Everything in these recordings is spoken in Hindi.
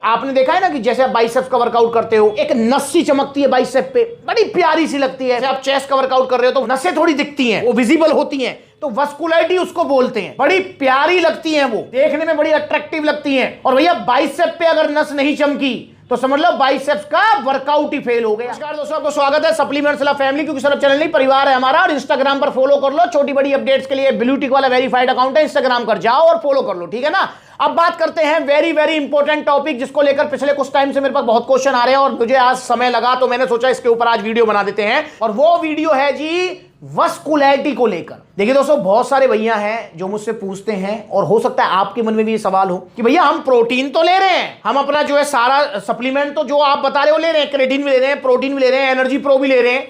आपने देखा है ना कि जैसे आप बाइसेप्स का वर्कआउट करते हो, एक नस सी चमकती है बाइसेप पे, बड़ी प्यारी सी लगती है। जैसे आप चेस्ट का वर्कआउट कर रहे हो तो नसें थोड़ी दिखती हैं, वो विजिबल होती हैं, तो वस्कुलैरिटी उसको बोलते हैं। बड़ी प्यारी लगती हैं, वो देखने में बड़ी अट्रैक्टिव लगती हैं। और भैया बाइसेप पे अगर नस नहीं चमकी तो समझ लो बाइसेप्स का वर्कआउट ही फेल हो गया। नमस्कार दोस्तों, आपको स्वागत है सप्लीमेंट्स ला फैमिली, क्योंकि सिर्फ चैनल नहीं परिवार है हमारा। और इंस्टाग्राम पर फॉलो कर लो, छोटी बड़ी अपडेट्स के लिए ब्लू टिक वाला वेरीफाइड अकाउंट है, इंस्टाग्राम पर जाओ और फॉलो कर लो, ठीक है ना। अब बात करते हैं वेरी वेरी इंपॉर्टेंट टॉपिक, जिसको लेकर पिछले कुछ टाइम से मेरे पास बहुत क्वेश्चन आ रहे हैं और मुझे आज समय लगा तो मैंने सोचा इसके ऊपर आज वीडियो बना देते हैं। और वो वीडियो है जी वस्कुलैरिटी को लेकर। देखिए दोस्तों, बहुत सारे भैया हैं जो मुझसे पूछते हैं, और हो सकता है आपके मन में भी ये सवाल हो कि भैया हम प्रोटीन तो ले रहे हैं, हम अपना जो है सारा सप्लीमेंट तो जो आप बता रहे हो ले रहे हैं, क्रेटिन भी ले रहे हैं, प्रोटीन भी ले रहे हैं, एनर्जी प्रो भी ले रहे हैं,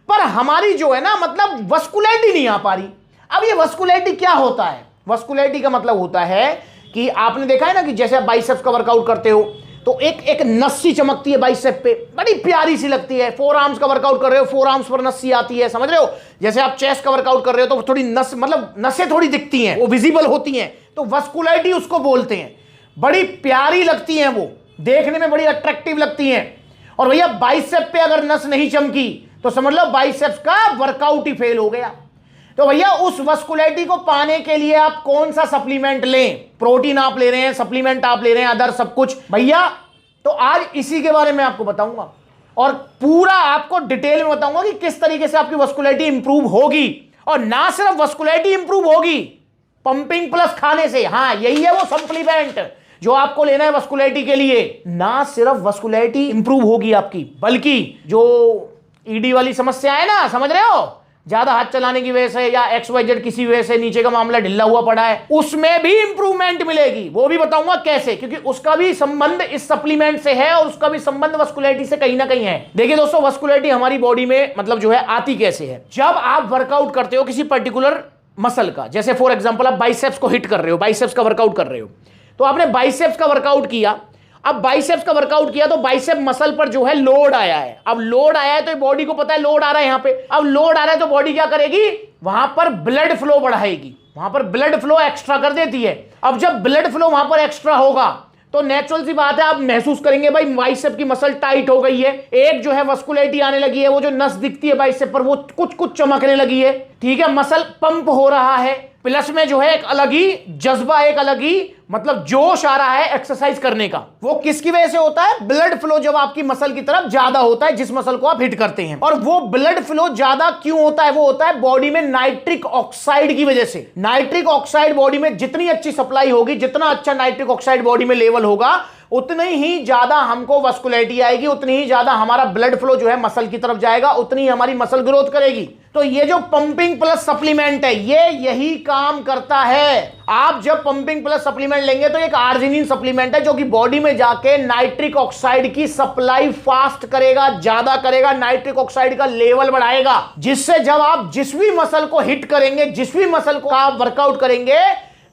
पर हमारी जो है ना मतलब वस्कुलैरिटी नहीं आ पा रही। अब ये वस्कुलैरिटी क्या होता है? वस्कुलैरिटी का मतलब होता है कि आपने देखा है ना कि जैसे आप बाइसेप्स का वर्कआउट करते हो तो एक नस सी चमकती है बाइसेप पे, बड़ी प्यारी सी लगती है। फोर आर्म्स का वर्कआउट कर रहे हो, फोर आर्म्स पर नस आती है, समझ रहे हो। जैसे आप चेस्ट का वर्कआउट कर रहे हो तो थोड़ी नस मतलब नसें थोड़ी दिखती हैं, वो विजिबल होती हैं, तो वस्कुलैरिटी उसको बोलते हैं। बड़ी प्यारी लगती हैं, वो देखने में बड़ी अट्रैक्टिव लगती हैं। और भैया बाइसेप पे अगर नस नहीं चमकी तो समझ लो बाइसेप्स का वर्कआउट ही फेल हो गया। तो भैया उस वस्कुलैरिटी को पाने के लिए आप कौन सा सप्लीमेंट लें? प्रोटीन आप ले रहे हैं, सप्लीमेंट आप ले रहे हैं, अदर सब कुछ भैया, तो आज इसी के बारे में आपको बताऊंगा और पूरा आपको डिटेल में बताऊंगा कि किस तरीके से आपकी वस्कुलैरिटी इंप्रूव होगी। और ना सिर्फ वस्कुलैरिटी इंप्रूव होगी पंपिंग प्लस खाने से, हाँ यही है वो सप्लीमेंट जो आपको लेना है वस्कुलैरिटी के लिए। ना सिर्फ वस्कुलैरिटी इंप्रूव होगी आपकी, बल्कि जो ईडी वाली समस्या है ना, समझ रहे हो, ज्यादा हाथ चलाने की वजह से या XYZ किसी वजह से नीचे का मामला ढिल्ला हुआ पड़ा है, उसमें भी इंप्रूवमेंट मिलेगी। वो भी बताऊंगा कैसे, क्योंकि उसका भी संबंध इस सप्लीमेंट से है और उसका भी संबंध वस्कुलैरिटी से कहीं ना कहीं है। देखिए दोस्तों, वस्कुलैरिटी हमारी बॉडी में मतलब जो है आती कैसे है? जब आप वर्कआउट करते हो किसी पर्टिकुलर मसल का, जैसे फॉर एग्जाम्पल आप बाइसेप्स को हिट कर रहे हो, बाइसेप्स का वर्कआउट कर रहे हो, तो आपने बाइसेप्स का वर्कआउट किया। अब बाइसेप्स का वर्कआउट किया तो बाइसेप मसल पर जो है लोड आया है। अब लोड आया है तो बॉडी को पता है लोड आ रहा है यहां पे। अब लोड आ रहा है तो बॉडी क्या करेगी? वहां पर ब्लड फ्लो बढ़ाएगी, वहां पर ब्लड फ्लो एक्स्ट्रा कर देती है। अब जब ब्लड फ्लो वहां पर एक्स्ट्रा होगा तो नेचुरल सी बात है आप महसूस करेंगे भाई बाइसेप की मसल टाइट हो गई है, एक जो है वस्कुलैरिटी आने लगी है, वो जो नस दिखती है बाइसेप पर वो कुछ कुछ चमकने लगी है, ठीक है, मसल पंप हो रहा है, प्लस में जो है एक अलग ही जज्बा, एक अलग ही मतलब जोश आ रहा है एक्सरसाइज करने का। वो किसकी वजह से होता है? ब्लड फ्लो जब आपकी मसल की तरफ ज्यादा होता है, जिस मसल को आप हिट करते हैं। और वो ब्लड फ्लो ज्यादा क्यों होता है? वो होता है बॉडी में नाइट्रिक ऑक्साइड की वजह से। नाइट्रिक ऑक्साइड बॉडी में जितनी अच्छी सप्लाई होगी, जितना अच्छा नाइट्रिक ऑक्साइड बॉडी में लेवल होगा, उतनी ही ज्यादा हमको वस्कुलैरिटी आएगी, उतनी ही ज्यादा हमारा ब्लड फ्लो जो है मसल की तरफ जाएगा, उतनी ही हमारी मसल ग्रोथ करेगी। तो ये जो पंपिंग प्लस सप्लीमेंट है ये यही काम करता है। आप जब पंपिंग प्लस सप्लीमेंट लेंगे तो एक आर्जिनिन सप्लीमेंट है जो कि बॉडी में जाके नाइट्रिक ऑक्साइड की सप्लाई फास्ट करेगा, ज्यादा करेगा, नाइट्रिक ऑक्साइड का लेवल बढ़ाएगा, जिससे जब आप जिस भी मसल को हिट करेंगे, जिस भी मसल को आप वर्कआउट करेंगे,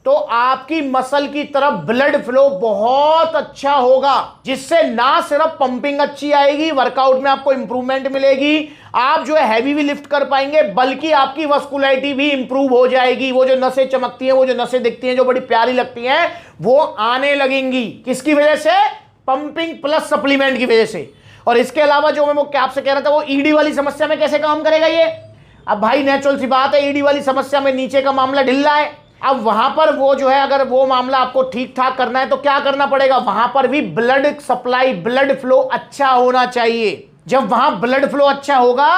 तो आपकी मसल की तरफ ब्लड फ्लो बहुत अच्छा होगा, जिससे ना सिर्फ पंपिंग अच्छी आएगी, वर्कआउट में आपको इंप्रूवमेंट मिलेगी, आप जो है हैवी भी लिफ्ट कर पाएंगे, बल्कि आपकी वस्कुलैरिटी भी इंप्रूव हो जाएगी। वो जो नसें चमकती हैं, वो जो नसें दिखती हैं, जो बड़ी प्यारी लगती हैं, वो आने लगेंगी। किसकी वजह से? पंपिंग प्लस सप्लीमेंट की वजह से। और इसके अलावा जो मैं आपसे कह रहा था, वो ईडी वाली समस्या में कैसे काम करेगा ये? अब भाई नेचुरल सी बात है, ईडी वाली समस्या में नीचे का मामला ढिल्ला है। अब वहां पर वो जो है अगर वो मामला आपको ठीक ठाक करना है तो क्या करना पड़ेगा? वहां पर भी ब्लड सप्लाई, ब्लड फ्लो अच्छा होना चाहिए। जब वहां ब्लड फ्लो अच्छा होगा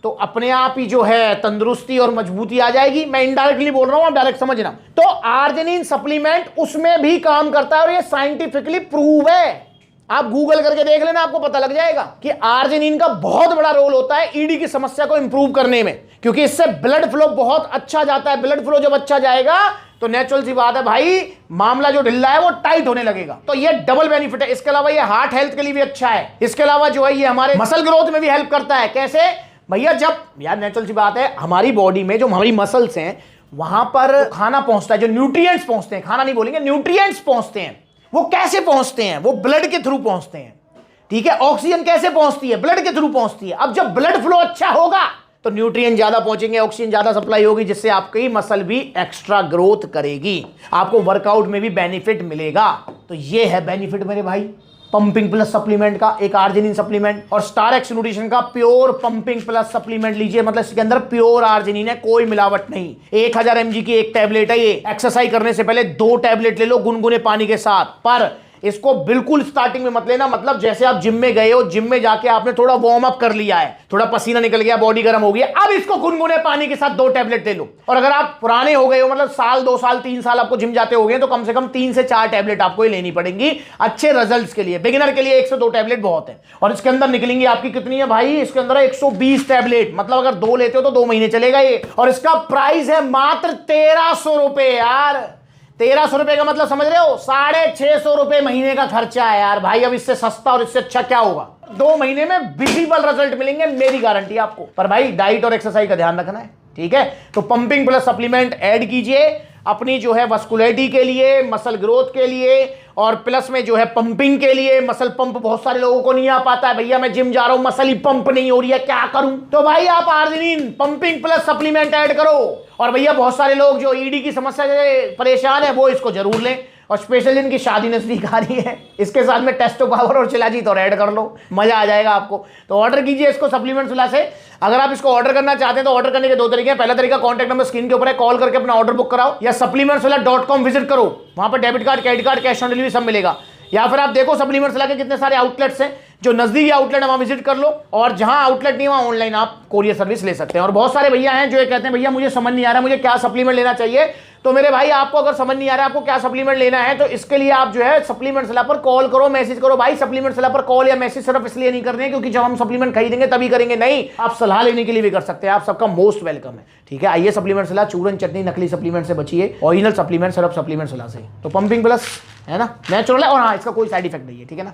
तो अपने आप ही जो है तंदुरुस्ती और मजबूती आ जाएगी। मैं इनडायरेक्टली बोल रहा हूं, आप डायरेक्ट समझना। तो आर्जिनिन सप्लीमेंट उसमें भी काम करता है और ये साइंटिफिकली प्रूव है। आप गूगल करके देख लेना, आपको पता लग जाएगा कि आर्जिनिन का बहुत बड़ा रोल होता है ईडी की समस्या को इंप्रूव करने में, क्योंकि इससे ब्लड फ्लो बहुत अच्छा जाता है। ब्लड फ्लो जब अच्छा जाएगा तो नेचुरल सी बात है भाई, मामला जो ढिल्ला है वो टाइट होने लगेगा। तो ये डबल बेनिफिट है। इसके अलावा ये हार्ट हेल्थ के लिए भी अच्छा है। इसके अलावा जो है ये हमारे मसल ग्रोथ में भी हेल्प करता है। कैसे भैया? जब यार नेचुरल सी बात है, हमारी बॉडी में जो हमारी मसल्स हैं वहां पर खाना पहुंचता है, जो न्यूट्रिएंट्स पहुंचते हैं, खाना नहीं बोलेंगे, न्यूट्रिएंट्स पहुंचते हैं। वो कैसे पहुंचते हैं? वो ब्लड के थ्रू पहुंचते हैं, ठीक है। ऑक्सीजन कैसे पहुंचती है? ब्लड के थ्रू पहुंचती है। अब जब ब्लड फ्लो अच्छा होगा तो न्यूट्रिएंट ज्यादा पहुंचेंगे, ऑक्सीजन ज्यादा सप्लाई होगी, जिससे आपकी मसल भी एक्स्ट्रा ग्रोथ करेगी, आपको वर्कआउट में भी बेनिफिट मिलेगा। तो ये है बेनिफिट मेरे भाई। पंपिंग प्लस सप्लीमेंट का, एक आर्जिनिन सप्लीमेंट, और स्टार एक्स न्यूट्रिशन का प्योर पंपिंग प्लस सप्लीमेंट लीजिए। मतलब इसके अंदर प्योर आर्जिनिन है, कोई मिलावट नहीं। 1000 mg की एक टैबलेट है ये। एक्सरसाइज करने से पहले 2 टैबलेट ले लो गुनगुने पानी के साथ। पर इसको बिल्कुल स्टार्टिंग में मत लेना। मतलब जैसे आप जिम में गए हो, जिम में जाके आपने थोड़ा वार्म अप कर लिया है, थोड़ा पसीना निकल गया, बॉडी गर्म हो गई, अब इसको गुनगुने पानी के साथ 2 टैबलेट ले लो। और अगर आप पुराने हो गए हो, मतलब साल 2 साल 3 साल आपको जिम जाते हो गए, तो कम से कम 3 से 4 टैबलेट आपको ही लेनी पड़ेंगी अच्छे रिजल्ट्स के लिए। बिगिनर के लिए 1 से 2 टैबलेट बहुत है। और इसके अंदर निकलेंगी आपकी कितनी है भाई, इसके अंदर 120 टैबलेट। मतलब अगर 2 लेते हो तो 2 महीने चलेगा ये। और इसका प्राइस है मात्र 1300 रुपए यार। 1300 रुपए का मतलब समझ रहे हो, 650 रुपए महीने का खर्चा है यार भाई। अब इससे सस्ता और इससे अच्छा क्या होगा। 2 महीने में विजिबल रिजल्ट मिलेंगे, मेरी गारंटी आपको। पर भाई डाइट और एक्सरसाइज का ध्यान रखना है, ठीक है। तो पंपिंग प्लस सप्लीमेंट ऐड कीजिए अपनी जो है वस्कुलरिटी के लिए, मसल ग्रोथ के लिए, और प्लस में जो है पंपिंग के लिए। मसल पंप बहुत सारे लोगों को नहीं आ पाता है, भैया मैं जिम जा रहा हूं मसल ही पंप नहीं हो रही है, क्या करूं। तो भाई आप arginine pumping plus supplement add करो। और भैया बहुत सारे लोग जो ईडी की समस्या से परेशान है वो इसको जरूर लें। और स्पेशल जिनकी शादी नजदीक आ रही है, इसके साथ में टेस्टो पावर और शिलाजीत और ऐड कर लो, मजा आ जाएगा आपको। तो ऑर्डर कीजिए इसको सप्लीमेंट सुला से। अगर आप इसको ऑर्डर करना चाहते हैं तो ऑर्डर करने के 2 तरीके हैं। पहला तरीका, कॉन्टैक्ट नंबर स्क्रीन के ऊपर है, कॉल करके अपना ऑर्डर बुक कराओ, या supplementsula.com विजिट करो, वहां पर debit card, credit card, cash on delivery सब मिलेगा। या फिर आप देखो सप्लीमेंट्सला के कितने सारे आउटलेट्स हैं, जो नजदीकी आउटलेट है वहां विजिट कर लो, और जहां आउटलेट नहीं वहां ऑनलाइन आप कोरियर सर्विस ले सकते हैं। और बहुत सारे भैया हैं जो ये कहते हैं भैया मुझे समझ नहीं आ रहा मुझे क्या सप्लीमेंट लेना चाहिए। तो मेरे भाई आपको अगर समझ नहीं आ रहा आपको क्या सप्लीमेंट लेना है, तो इसके लिए आप जो है सप्लीमेंट्सला पर कॉल करो, मैसेज करो। भाई सप्लीमेंट्सला पर कॉल या मैसेज सिर्फ इसलिए नहीं करने हैं क्योंकि जब हम सप्लीमेंट खरीदेंगे तभी करेंगे, नहीं, आप सलाह लेने के लिए भी कर सकते हैं। आप सबका मोस्ट वेलकम है, ठीक है। आइए सप्लीमेंट्सला, चूरन चटनी नकली सप्लीमेंट से बचिए, ओरिजिनल सप्लीमेंट सिर्फ सप्लीमेंट्सला से। तो पंपिंग प्लस है ना, नेचुरल है, और हाँ इसका कोई साइड इफेक्ट नहीं है, ठीक है ना।